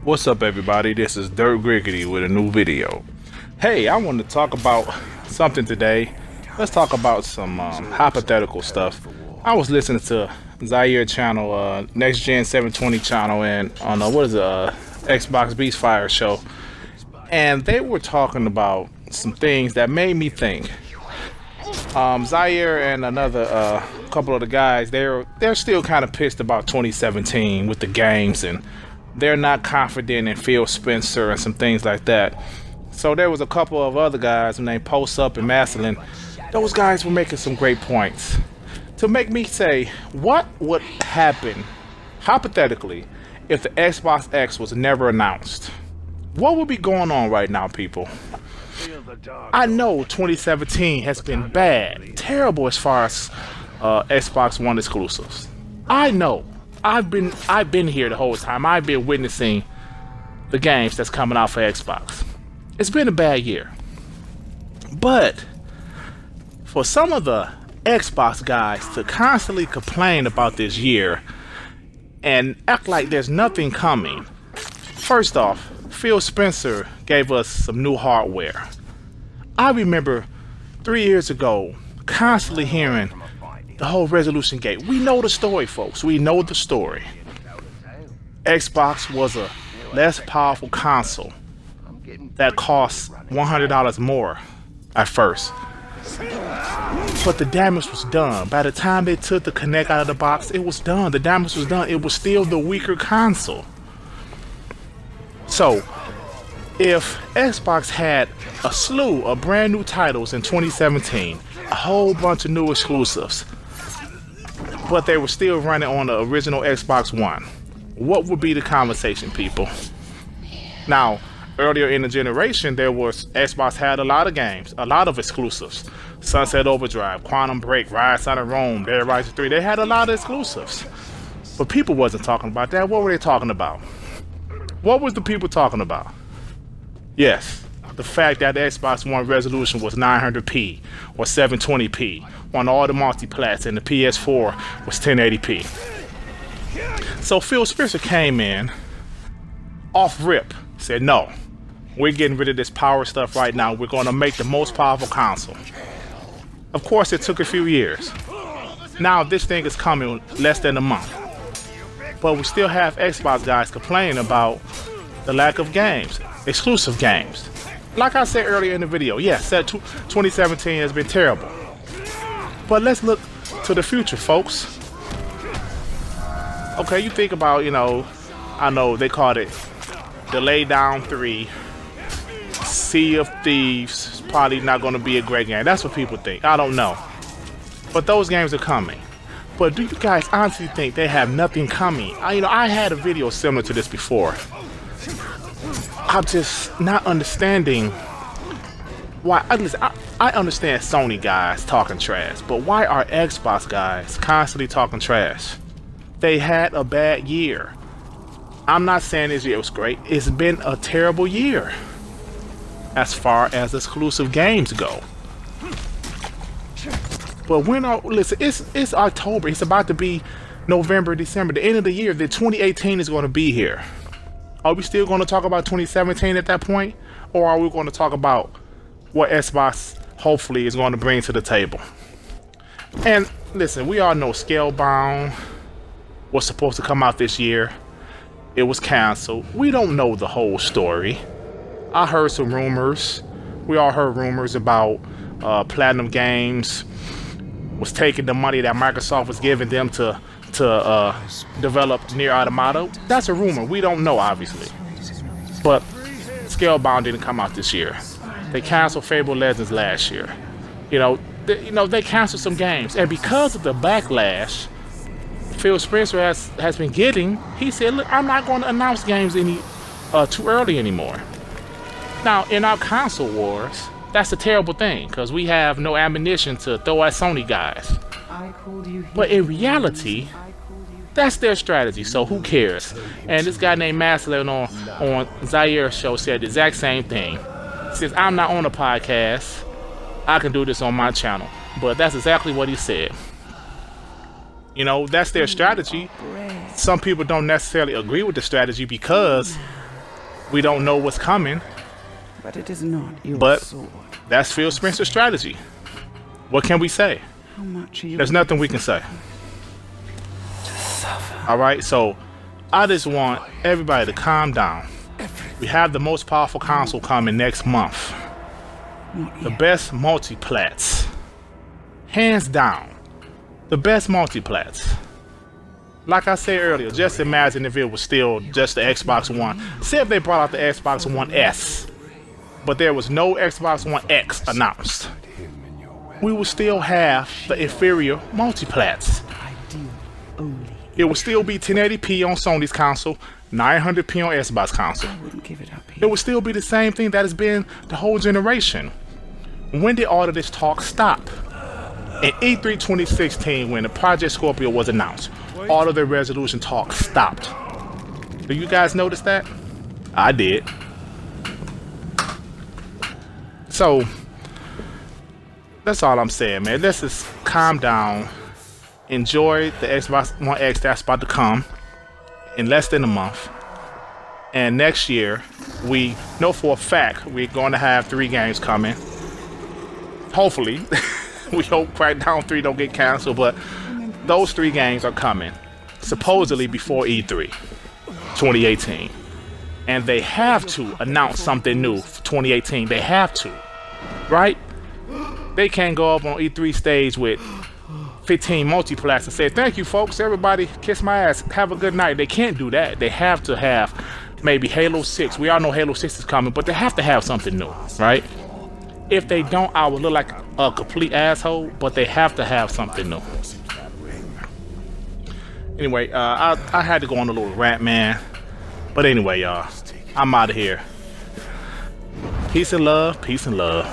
What's up, everybody? This is Dirt Griggity with a new video. Hey, I want to talk about something today. Let's talk about some hypothetical stuff. I was listening to Zaire channel, Next Gen 720 channel, and on Xbox Beast Fire show, and they were talking about some things that made me think. Zaire and another couple of the guys, they're still kind of pissed about 2017 with the games, and they're not confident in Phil Spencer and some things like that. So there was a couple of other guys named Post Up and Maslin. Those guys were making some great points to make me say, what would happen hypothetically if the Xbox X was never announced? What would be going on right now, people? I know 2017 has been bad, terrible as far as Xbox One exclusives. I know. I've been here the whole time. I've been witnessing the games that's coming out for Xbox. It's been a bad year. But for some of the Xbox guys to constantly complain about this year and act like there's nothing coming. First off, Phil Spencer gave us some new hardware. I remember 3 years ago constantly hearing the whole resolution gate. We know the story, folks. We know the story. Xbox was a less powerful console that cost $100 more at first. But the damage was done. By the time they took the Kinect out of the box, it was done. The damage was done. It was still the weaker console. So, if Xbox had a slew of brand new titles in 2017, a whole bunch of new exclusives, but they were still running on the original Xbox One, what would be the conversation, people? Now, earlier in the generation, Xbox had a lot of games, a lot of exclusives. Sunset Overdrive, Quantum Break, Rise Out of Rome, Dead Rising 3. They had a lot of exclusives. But people wasn't talking about that. What were they talking about? What were the people talking about? Yes, the fact that the Xbox One resolution was 900p or 720p on all the multiplats, and the PS4 was 1080p. So Phil Spencer came in off rip, said, no, we're getting rid of this power stuff right now. We're going to make the most powerful console. Of course, it took a few years. Now this thing is coming less than a month. But we still have Xbox guys complaining about the lack of games, exclusive games. Like I said earlier in the video, yes, 2017 has been terrible. But let's look to the future, folks. Okay, you think about, I know they called it The Laydown 3. Sea of Thieves is probably not going to be a great game. That's what people think. I don't know. But those games are coming. But do you guys honestly think they have nothing coming? I had a video similar to this before. I'm just not understanding why. I understand Sony guys talking trash, but why are Xbox guys constantly talking trash? They had a bad year. I'm not saying this year was great. It's been a terrible year as far as exclusive games go. But listen, it's October. It's about to be November, December. The end of the year, the 2018 is going to be here. Are we still going to talk about 2017 at that point? Or are we going to talk about what Xbox hopefully is going to bring to the table? And listen, we all know Scalebound was supposed to come out this year. It was canceled. We don't know the whole story. I heard some rumors. We all heard rumors about Platinum Games was taking the money that Microsoft was giving them to develop Nier Automata. That's a rumor. We don't know, obviously. But Scalebound didn't come out this year. They canceled Fable Legends last year. They canceled some games, and because of the backlash Phil Spencer has been getting, he said, look, I'm not going to announce games too early anymore. Now, in our console wars, that's a terrible thing, because we have no ammunition to throw at Sony guys. But in reality, that's their strategy, so who cares? And this guy named Maslin on Zaire's show said the exact same thing. Since I'm not on a podcast, I can do this on my channel. But that's exactly what he said. That's their strategy. Some people don't necessarily agree with the strategy because We don't know what's coming. But it is not your But sword. that's Phil Spencer's strategy. What can we say? How much are you There's nothing we can say. to suffer? All right, so I just want everybody to calm down. We have the most powerful console coming next month. Not The yet. best multiplats. Hands down. The best multiplats. Like I said earlier, just imagine if it was still just the Xbox One. Say if they brought out the Xbox One S, but there was no Xbox One X announced. We would still have the inferior multiplats. Ideal only. It would still be 1080p on Sony's console, 900p on Xbox console. I wouldn't give it up It here. would still be the same thing that has been the whole generation. When did all of this talk stop? In E3 2016, when the Project Scorpio was announced, all of the resolution talk stopped. Do you guys notice that? I did. So, that's all I'm saying, man. Let's just calm down. Enjoy the Xbox One X that's about to come in less than a month. And next year, we know for a fact we're going to have 3 games coming. Hopefully. We hope Crackdown 3 don't get canceled, but those 3 games are coming. Supposedly before E3 2018. And they have to announce something new for 2018. They have to. Right? They can't go up on E3 stage with 15 multiplats and say, thank you folks, everybody kiss my ass, have a good night. They can't do that. They have to have maybe Halo 6. We all know Halo 6 is coming, but they have to have something new, right? If they don't, I would look like a complete asshole, but they have to have something new. Anyway, I had to go on a little rant, man. But anyway, y'all, I'm out of here. Peace and love, peace and love.